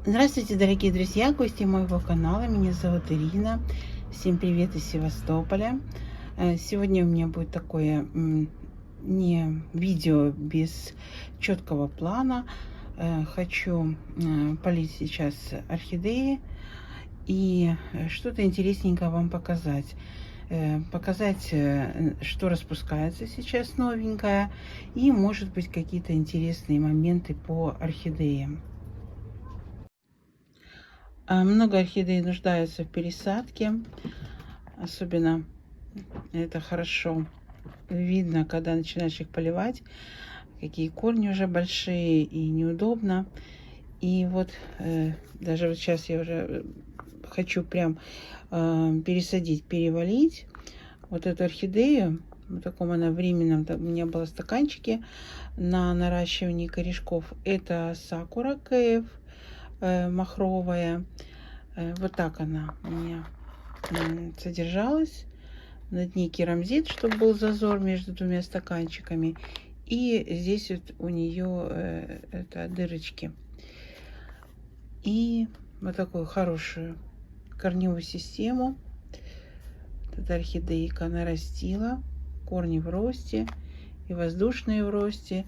Здравствуйте, дорогие друзья, гости моего канала. Меня зовут Ирина. Всем привет из Севастополя. Сегодня у меня будет такое не видео без четкого плана. Хочу полить сейчас орхидеи и что-то интересненькое вам показать. Показать, что распускается сейчас новенькое, и, может быть, какие-то интересные моменты по орхидеям. Много орхидей нуждаются в пересадке. Особенно это хорошо видно, когда начинаешь их поливать. Какие корни уже большие и неудобно. И вот даже вот сейчас я уже хочу прям пересадить, перевалить вот эту орхидею. В таком она временном, у меня было стаканчики на наращивание корешков. Это сакура кейв махровая. Вот так она у меня содержалась. На дне керамзит, чтобы был зазор между двумя стаканчиками. И здесь вот у нее это дырочки. И вот такую хорошую корневую систему эта орхидейка нарастила. Корни в росте и воздушные в росте.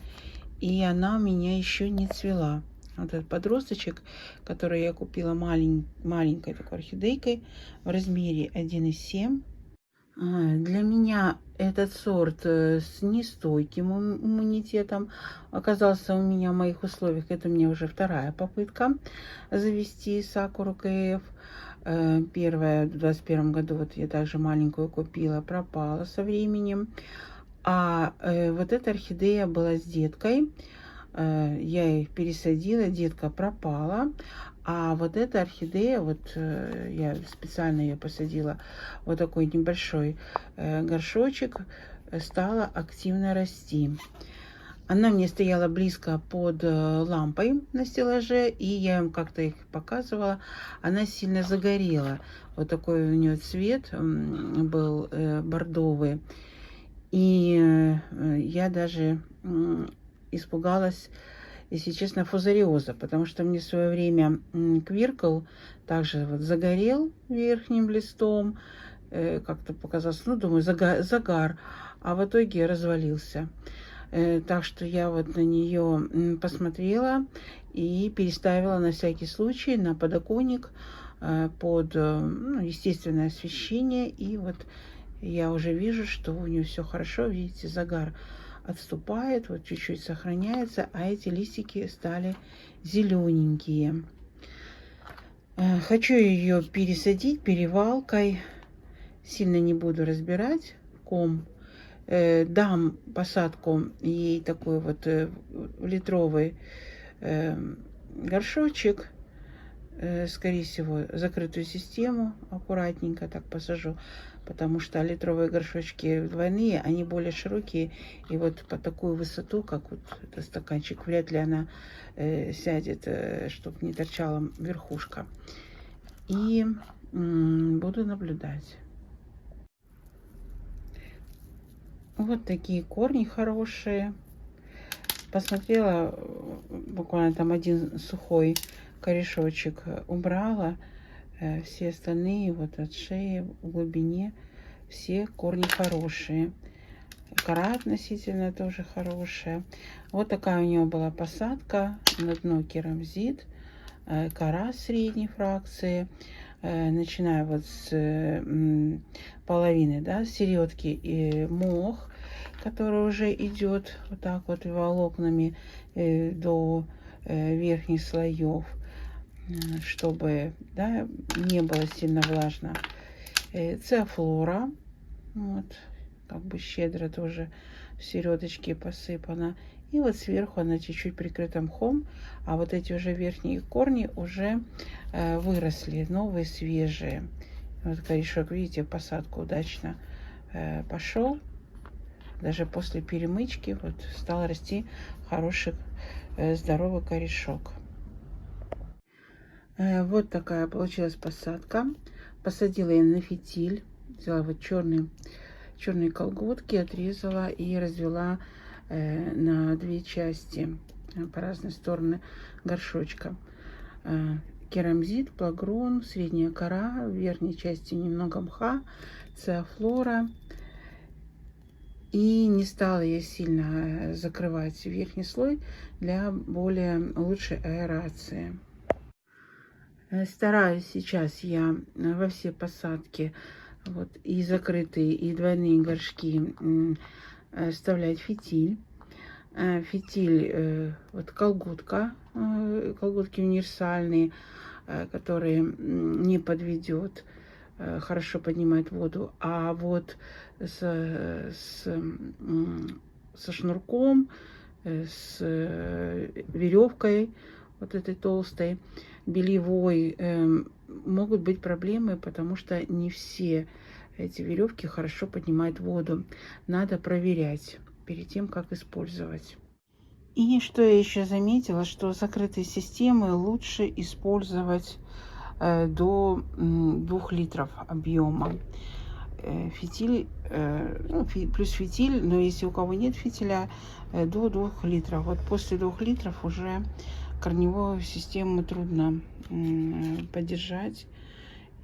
И она у меня еще не цвела. Вот этот подросточек, который я купила маленькой такой орхидейкой в размере 1,7. Для меня этот сорт с нестойким иммунитетом оказался у меня в моих условиях. Это мне уже вторая попытка завести сакуру КФ. Первая в 2021 году, вот я также маленькую купила, пропала со временем. А вот эта орхидея была с деткой. Я их пересадила, детка пропала. А вот эта орхидея, вот я специально ее посадила, вот такой небольшой горшочек, стала активно расти. Она мне стояла близко под лампой на стеллаже, и я им как-то их показывала. Она сильно загорела. Вот такой у нее цвет был бордовый. И я даже испугалась, если честно, фузариоза, потому что мне в свое время квиркл также вот загорел верхним листом, как-то показалось, ну, думаю, загар, а в итоге развалился. Так что я вот на нее посмотрела и переставила на всякий случай на подоконник под ну, естественное освещение. И вот я уже вижу, что у нее все хорошо. Видите, загар отступает, вот чуть-чуть сохраняется, а эти листики стали зелененькие. Хочу ее пересадить перевалкой. Сильно не буду разбирать ком. Дам посадку ей такой вот литровый горшочек. Скорее всего, закрытую систему аккуратненько так посажу, потому что литровые горшочки двойные, они более широкие, и вот по такую высоту, как вот этот стаканчик, вряд ли она сядет, чтобы не торчала верхушка. И буду наблюдать. Вот такие корни хорошие. Посмотрела, буквально там один сухой корешочек убрала. Все остальные вот от шеи в глубине, все корни хорошие. Кора относительно тоже хорошая. Вот такая у нее была посадка. На дно керамзит. Кора средней фракции. Начиная вот с половины, да, середки и мох, который уже идет вот так вот волокнами до верхних слоев, чтобы, да, не было сильно влажно. Циафлора, вот, как бы щедро тоже в середочке посыпана. И вот сверху она чуть-чуть прикрыта мхом, а вот эти уже верхние корни уже выросли, новые, свежие. Вот корешок, видите, посадку удачно пошел. Даже после перемычки вот стал расти хороший здоровый корешок. Вот такая получилась посадка. Посадила я на фитиль. Взяла вот черные колготки, отрезала и развела на две части по разные стороны горшочка. керамзит, плагрон, средняя кора, в верхней части немного мха, циафлора. И не стала я сильно закрывать верхний слой для более лучшей аэрации. Стараюсь сейчас я во все посадки, вот, и закрытые, и двойные горшки, вставлять фитиль. Фитиль, вот колготка, колготки универсальные, которые не подведет, хорошо поднимает воду. А вот со шнурком, с веревкой вот этой толстой, бельевой, могут быть проблемы, потому что не все эти веревки хорошо поднимают воду. Надо проверять перед тем, как использовать. И что я еще заметила, что закрытые системы лучше использовать до 2 литров объема. Фитиль, ну, плюс фитиль, но если у кого нет фитиля, до 2 литров. Вот после 2 литров уже корневую систему трудно поддержать,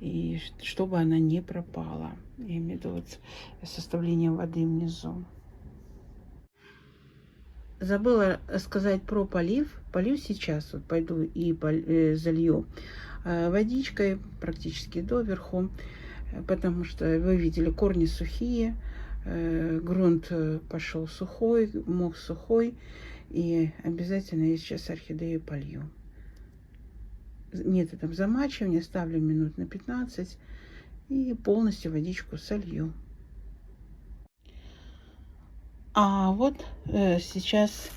и чтобы она не пропала. Я имею в виду вот составление воды внизу. Забыла сказать про полив. Полив сейчас вот пойду и залью водичкой практически доверху, потому что вы видели, корни сухие, грунт пошел сухой, мох сухой, и обязательно я сейчас орхидею полью. Методом замачивания ставлю минут на 15 и полностью водичку солью. А вот сейчас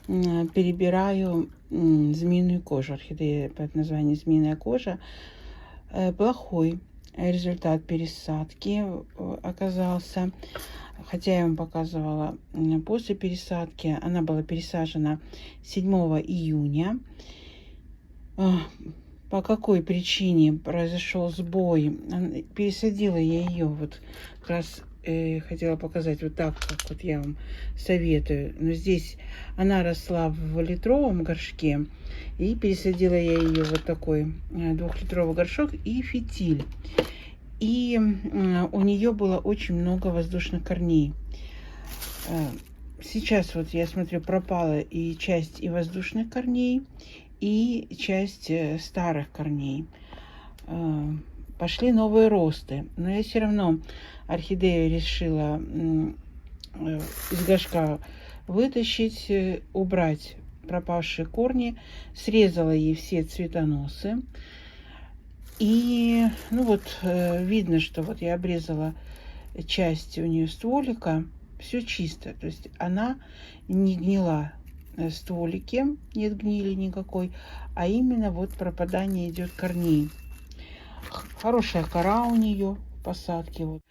перебираю змеиную кожу. Орхидея под названием змеиная кожа. Плохой результат пересадки оказался. Хотя я вам показывала после пересадки. Она была пересажена 7 июня. По какой причине произошел сбой? Пересадила я ее вот как раз. Хотела показать вот так, как вот я вам советую. Но здесь она росла в литровом горшке. И пересадила я ее вот такой 2-литровый горшок и фитиль. И у нее было очень много воздушных корней. Сейчас вот я смотрю, пропала и часть и воздушных корней, и часть старых корней. Пошли новые росты. Но я все равно орхидею решила из горшка вытащить, убрать пропавшие корни. Срезала ей все цветоносы. И, ну вот, видно, что вот я обрезала часть у нее стволика. Все чисто. То есть она не гнила. Стволики нет гнили никакой. А именно вот пропадание идет корней. Хорошая кора у нее в посадке. Вот.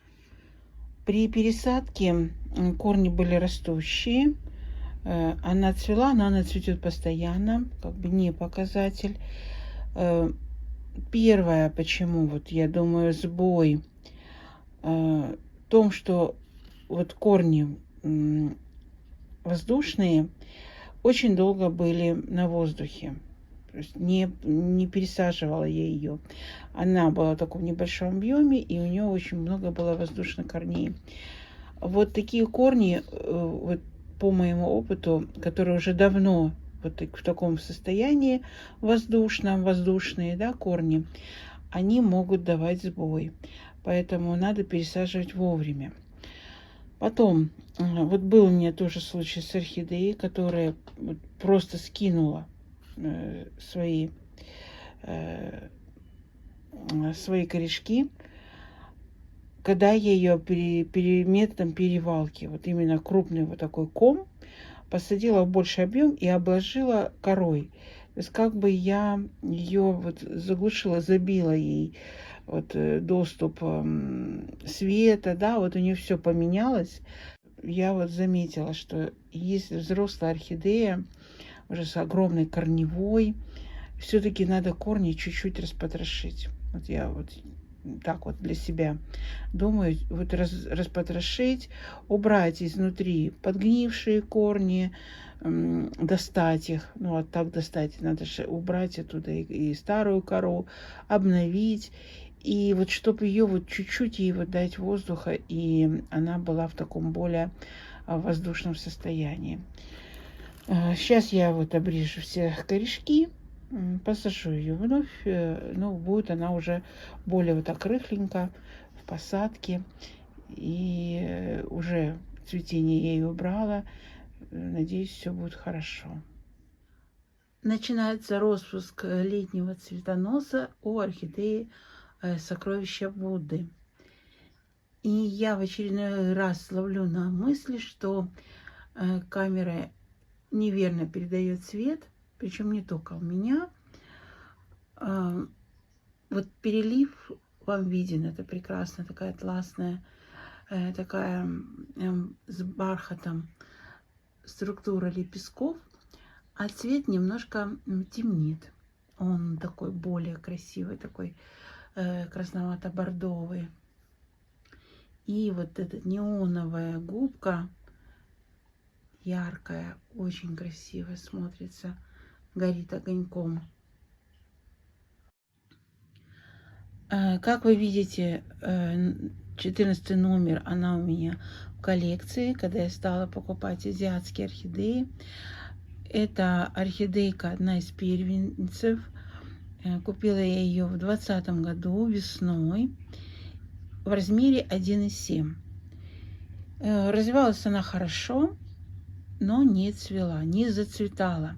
При пересадке корни были растущие. Она цвела, но она цветет постоянно. Как бы не показатель. Первое, почему, вот я думаю, сбой в том, что вот корни воздушные очень долго были на воздухе. То есть не пересаживала я ее. Она была в таком небольшом объеме, и у нее очень много было воздушных корней. Вот такие корни, вот по моему опыту, которые уже давно вот в таком состоянии воздушном, воздушные, да, корни, они могут давать сбой. Поэтому надо пересаживать вовремя. Потом, вот был у меня тоже случай с орхидеей, которая просто скинула свои корешки, когда я ее методом перевалки, вот именно крупный вот такой ком, посадила в больший объем и обложила корой. То есть как бы я ее вот заглушила, забила ей вот доступ света, да, вот у нее все поменялось. Я вот заметила, что если взрослая орхидея уже с огромной корневой, все-таки надо корни чуть-чуть распотрошить. Вот я вот так вот для себя думаю, вот распотрошить, убрать изнутри подгнившие корни, достать их. Ну, вот так достать. Надо же убрать оттуда и старую кору, обновить. И вот чтобы ее вот чуть-чуть ей вот дать воздуха, и она была в таком более воздушном состоянии. Сейчас я вот обрежу все корешки, посажу ее вновь. Ну, будет она уже более вот так рыхленько в посадке. И уже цветение я ее убрала. Надеюсь, все будет хорошо. Начинается распуск летнего цветоноса у орхидеи сокровища Будды. И я в очередной раз ловлю на мысли, что камера неверно передает цвет, причем не только у меня. Вот перелив вам виден, это прекрасно, такая атласная, такая с бархатом структура лепестков, а цвет немножко темнит. Он такой более красивый, такой красновато-бордовый. И вот эта неоновая губка, яркая, очень красиво смотрится, горит огоньком. Как вы видите, 14 номер, она у меня в коллекции, когда я стала покупать азиатские орхидеи. Это орхидейка, одна из первенцев. Купила я ее в 2020 году весной в размере 1,7. Развивалась она хорошо, но не цвела, не зацветала.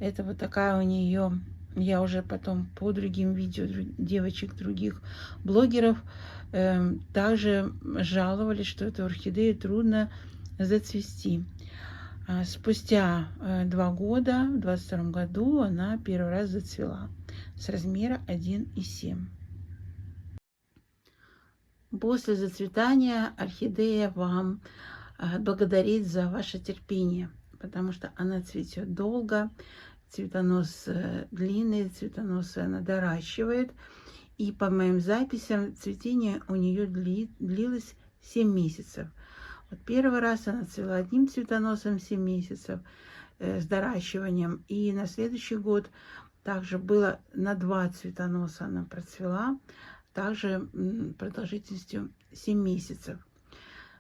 Это вот такая у нее, я уже потом по другим видео девочек, других блогеров также жаловались, что эту орхидею трудно зацвести. Спустя 2 года, в 2022 году, она первый раз зацвела с размера 1,7. После зацветания орхидея вам благодарит за ваше терпение, потому что она цветет долго, цветонос длинный, цветоносы она доращивает. И по моим записям цветение у нее длилось 7 месяцев. Вот первый раз она цвела одним цветоносом 7 месяцев с доращиванием. И на следующий год также было на 2 цветоноса она процвела, также продолжительностью 7 месяцев.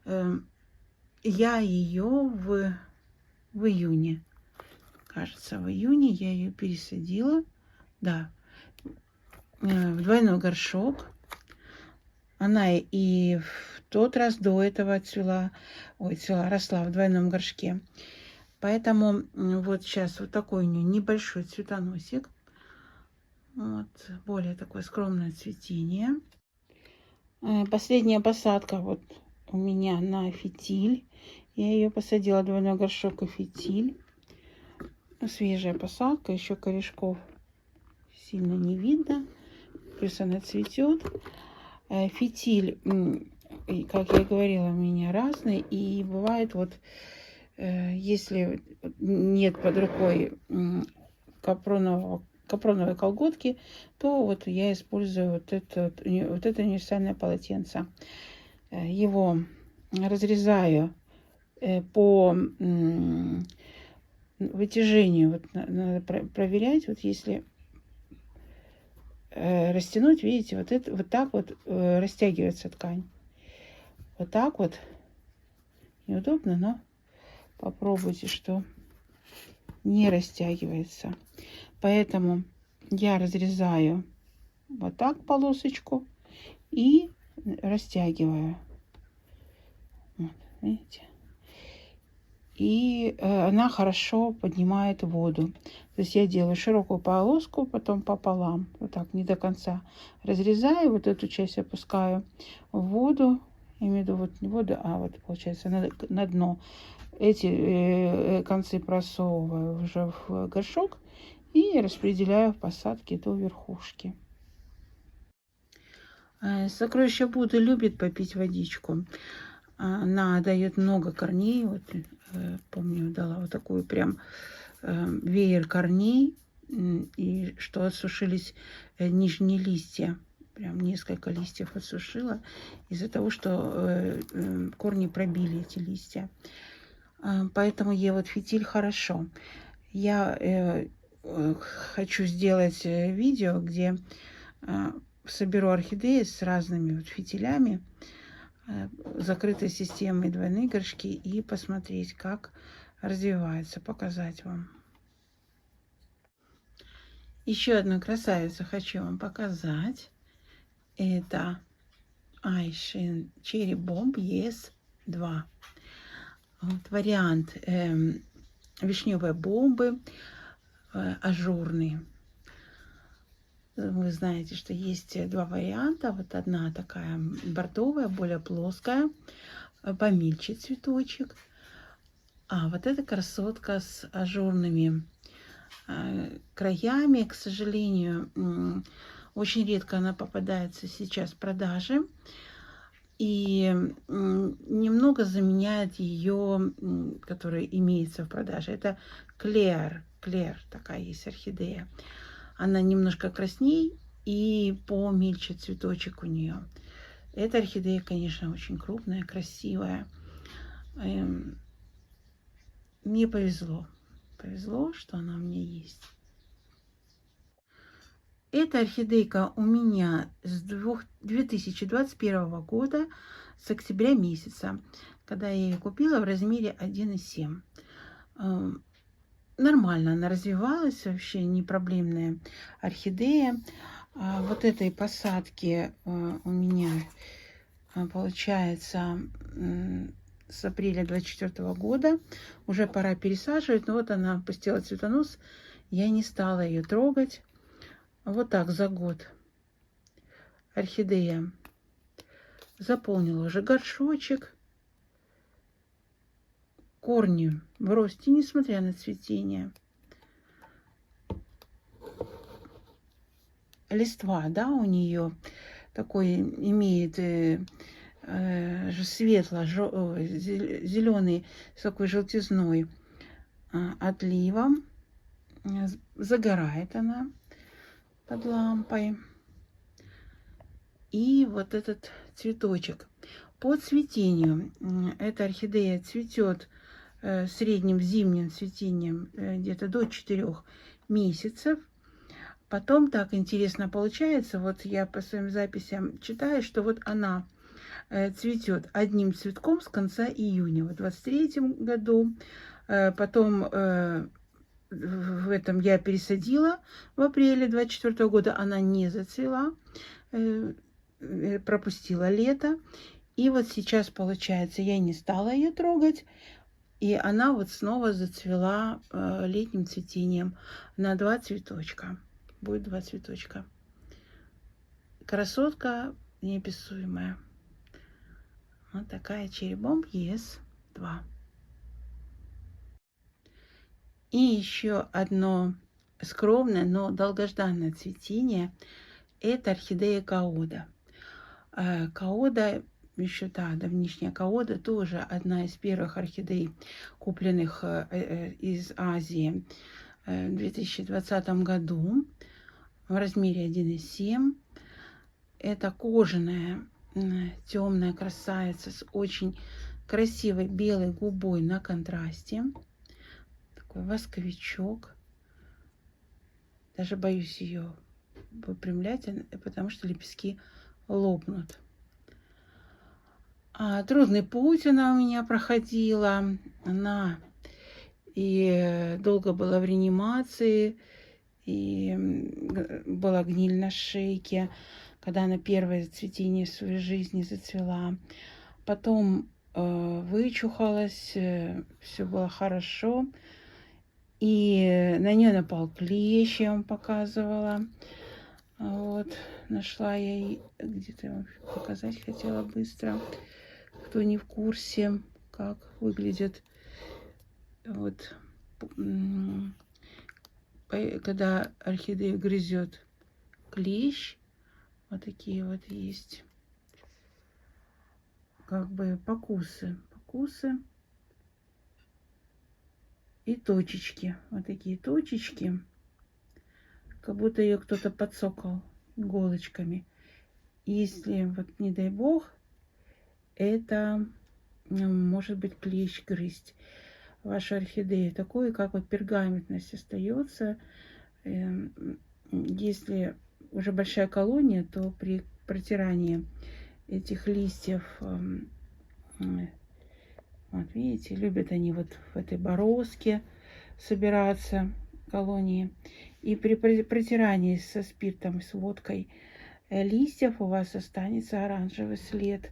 Я ее в июне, кажется, в июне я ее пересадила, да, в двойной горшок. Она и в тот раз до этого росла в двойном горшке. Поэтому вот сейчас вот такой у нее небольшой цветоносик. Вот, более такое скромное цветение. Последняя посадка вот у меня на фитиль. Я ее посадила в двойной горшок и фитиль. Свежая посадка, еще корешков сильно не видно. Плюс она цветет. Фитиль, как я говорила, у меня разный. И бывает вот, если нет под рукой капроновой колготки, то вот я использую вот это универсальное полотенце. Его разрезаю по вытяжению. Вот надо проверять, вот если растянуть, видите, вот так вот растягивается ткань. Вот так вот. Неудобно, но попробуйте, что не растягивается. Поэтому я разрезаю вот так полосочку и растягиваю. Вот, видите? И она хорошо поднимает воду. То есть я делаю широкую полоску, потом пополам, вот так, не до конца разрезаю, вот эту часть опускаю в воду, я имею в виду вот не воду, а вот получается на дно. Эти концы просовываю уже в горшок и распределяю в посадке до верхушки. Сокровище Будды любит попить водичку. Она дает много корней. Вот, помню, дала вот такую прям веер корней. И что осушились нижние листья. Прям несколько листьев осушила из-за того, что корни пробили эти листья. поэтому ей вот фитиль хорошо. Я хочу сделать видео, где соберу орхидеи с разными вот фитилями, закрытой системой двойные горшки, и посмотреть, как развивается, показать вам. Еще одну красавицу хочу вам показать. Это Айшин Cherry Bomb ES2. Вот вариант вишневой бомбы, ажурный. Вы знаете, что есть два варианта. Вот одна такая бордовая, более плоская, помельче цветочек. А вот эта красотка с ажурными краями, к сожалению, очень редко она попадается сейчас в продаже. И немного заменяет ее, которая имеется в продаже. Это Клер. Клер такая есть орхидея. Она немножко красней и помельче цветочек у нее. Эта орхидея, конечно, очень крупная, красивая. Мне повезло. Повезло, что она у меня есть. Эта орхидейка у меня с 2021 года, с октября месяца, когда я ее купила в размере 1,7. Нормально она развивалась, вообще не проблемная орхидея. Вот этой посадки у меня получается с апреля 2024 года. Уже пора пересаживать, но вот она пустила цветонос, я не стала ее трогать. Вот так за год орхидея заполнила уже горшочек. Корни в росте, несмотря на цветение. Листва, да, у нее такой имеет светло-зеленый с такой желтизной отливом. Загорает она под лампой. И вот этот цветочек. По цветению эта орхидея цветет средним зимним цветением где-то до 4 месяцев. Потом так интересно получается, вот я по своим записям читаю, что вот она цветет одним цветком с конца июня, в 23 году. Потом в этом я пересадила в апреле 24 года, она не зацвела, пропустила лето. И вот сейчас, получается, я не стала ее трогать. И она вот снова зацвела летним цветением на 2 цветочка. Будет 2 цветочка. Красотка неописуемая. Вот такая Cherry Bomb ES2. И еще одно скромное, но долгожданное цветение. Это орхидея Каода. Каода, еще та давнишняя Каода, тоже одна из первых орхидей, купленных из Азии в 2020 году в размере 1,7. Это кожаная темная красавица с очень красивой белой губой на контрасте. Такой восковичок. Даже боюсь ее выпрямлять, потому что лепестки лопнут. Трудный путь она у меня проходила. Она и долго была в реанимации, и была гниль на шейке, когда она первое цветение в своей жизни зацвела. Потом вычухалась, все было хорошо. И на нее напал клещ, я вам показывала. Вот, нашла я, где-то вам показать хотела быстро. Кто не в курсе, как выглядит вот, когда орхидею грызет клещ, вот такие вот есть, как бы покусы и точечки, вот такие точечки, как будто ее кто-то подсокал иголочками. Если вот не дай бог, это может быть клещ грызть. вашу орхидею, такой, как вот пергаментность остается. Если уже большая колония, то при протирании этих листьев, вот видите, любят они вот в этой бороздке собираться, колонии. И при протирании со спиртом, с водкой листьев у вас останется оранжевый след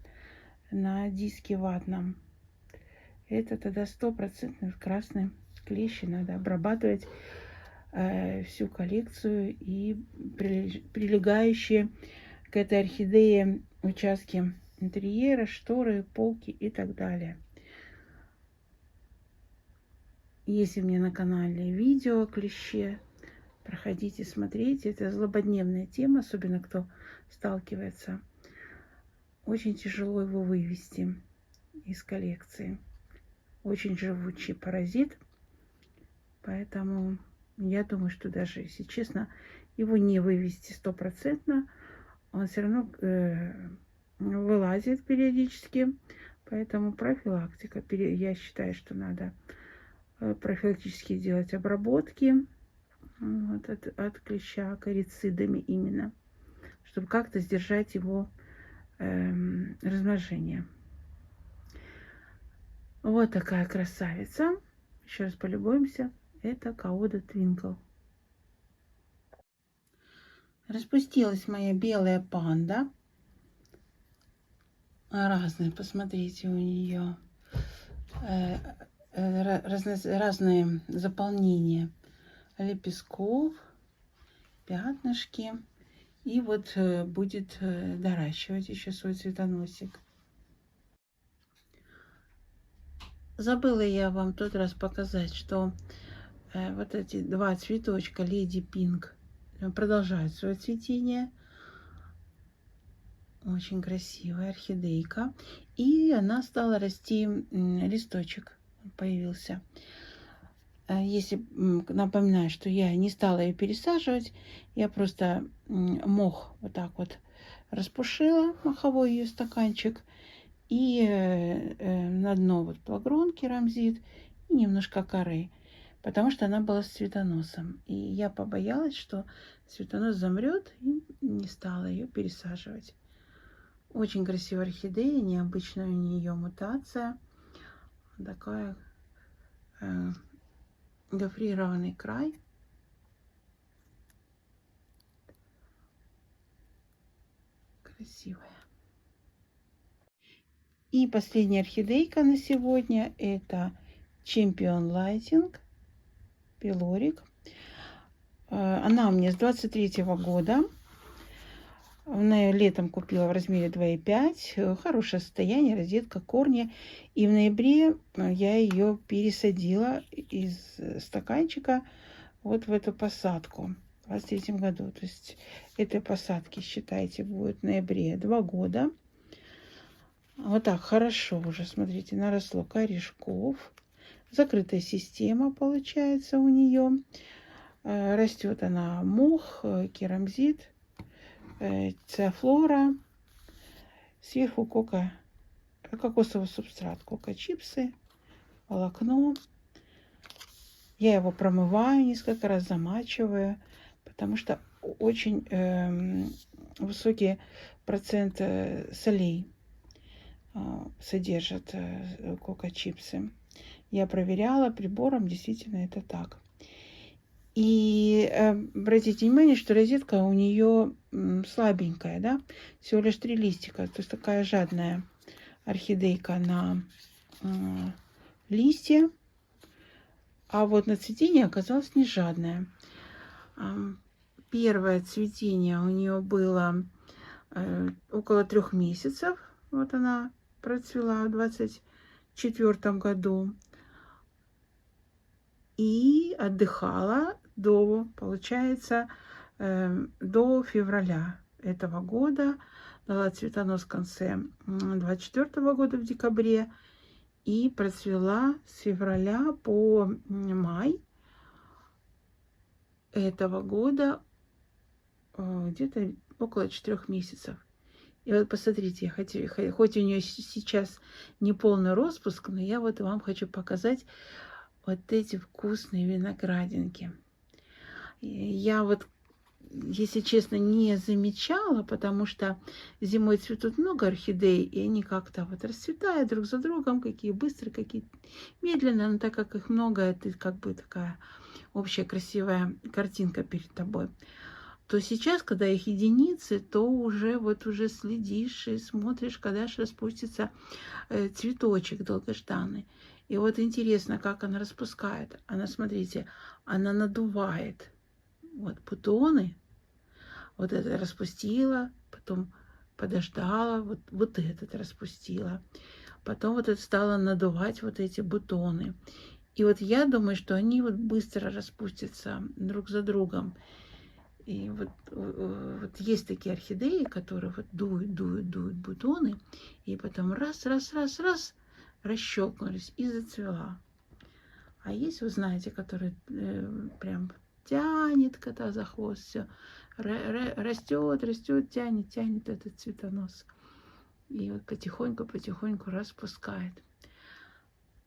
на диске ватном. Это тогда 100% красные клещи. Надо обрабатывать всю коллекцию и прилегающие к этой орхидее участки интерьера, шторы, полки и так далее. Есть у меня на канале видео о клеще. Проходите, смотрите. Это злободневная тема, особенно кто сталкивается. Очень тяжело его вывести из коллекции. Очень живучий паразит. Поэтому я думаю, что даже, если честно, его не вывести 100%, он все равно вылазит периодически. Поэтому профилактика. Я считаю, что надо профилактически делать обработки вот, от клеща корицидами именно, чтобы как-то сдержать его размножение. Вот такая красавица. Еще раз полюбуемся. Это Каода Твинкл. Распустилась моя белая панда. Разные, посмотрите, у нее разные заполнения лепестков, пятнышки. И вот будет доращивать еще свой цветоносик. Забыла я вам в тот раз показать, что вот эти два цветочка Леди Пинк продолжают свое цветение. Очень красивая орхидейка. И она стала расти, листочек появился. Если напоминаю, что я не стала ее пересаживать, я просто мох вот так вот распушила, моховой ее стаканчик, и на дно вот плагрон керамзит и немножко коры, потому что она была с цветоносом. И я побоялась, что цветонос замрет, и не стала ее пересаживать. Очень красивая орхидея, необычная у нее мутация. Такая гофрированный край. Красивая. И последняя орхидейка на сегодня это Champion Lighting Пилорик. Она у меня с 23-го года. Она ее летом купила в размере 2,5. Хорошее состояние, розетка, корни. И в ноябре я ее пересадила из стаканчика вот в эту посадку в 23 году. То есть этой посадки, считайте, будет в ноябре 2 года. Вот так хорошо уже, смотрите, наросло корешков. Закрытая система получается у нее. Растет она мох, керамзит, циафлора. Сверху кокосовый субстрат, кока-чипсы, волокно. Я его промываю несколько раз, замачиваю, потому что очень высокий процент солей содержат кока-чипсы. Я проверяла прибором, действительно это так. И обратите внимание, что розетка у нее слабенькая, да, всего лишь 3 листика, то есть такая жадная орхидейка на листья, а вот на цветение оказалось не жадное. Первое цветение у нее было около 3 месяцев, вот она процвела в 24 году. И отдыхала до, получается, до февраля этого года. Дала цветонос в конце 24 года, в декабре. И процвела с февраля по май этого года где-то около 4 месяцев. И вот посмотрите, хоть у нее сейчас не полный распуск, но я вот вам хочу показать вот эти вкусные виноградинки. Я вот, если честно, не замечала, потому что зимой цветут много орхидей, и они как-то вот расцветают друг за другом, какие быстрые, какие медленно, но так как их много, это как бы такая общая красивая картинка перед тобой. То сейчас, когда их единицы, то уже вот уже следишь и смотришь, когда же распустится цветочек долгожданный. И вот интересно, как она распускает. Она, смотрите, она надувает вот бутоны, вот это распустила, потом подождала, вот этот распустила. Потом вот это стала надувать вот эти бутоны. И вот я думаю, что они вот быстро распустятся друг за другом. И вот есть такие орхидеи, которые вот дуют бутоны, и потом раз, расщелкнулись и зацвела. А есть, вы знаете, которые прям тянет кота за хвост, все растет, тянет этот цветонос. И вот потихоньку распускает.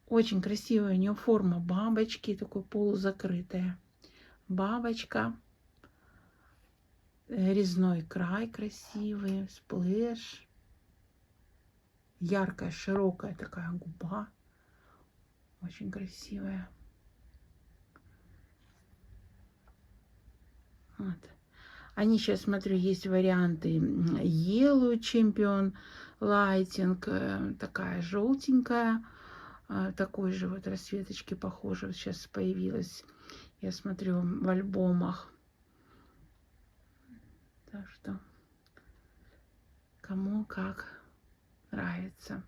Очень красивая у нее форма бабочки, такой полузакрытая. Бабочка. Резной край красивый, сплэш. Яркая, широкая такая губа. Очень красивая. Вот. Они сейчас, смотрю, есть варианты Yellow Champion Lighting, такая желтенькая, такой же вот расцветочки похоже. Сейчас появилась, я смотрю, в альбомах. Так что кому как нравится.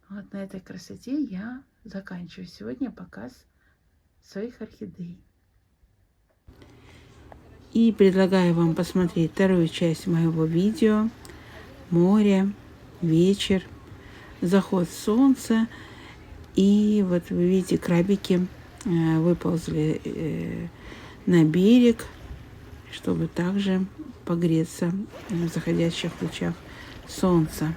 Вот на этой красоте я заканчиваю сегодня показ своих орхидей. И предлагаю вам посмотреть вторую часть моего видео. Море, вечер, заход солнца. И вот вы видите, крабики выползли на берег, чтобы также погреться в заходящих лучах солнца.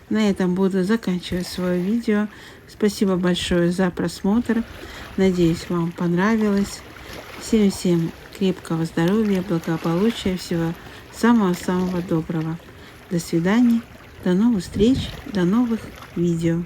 На этом буду заканчивать свое видео. Спасибо большое за просмотр. Надеюсь, вам понравилось. Всем крепкого здоровья, благополучия, всего самого-самого доброго. До свидания, до новых встреч, до новых видео.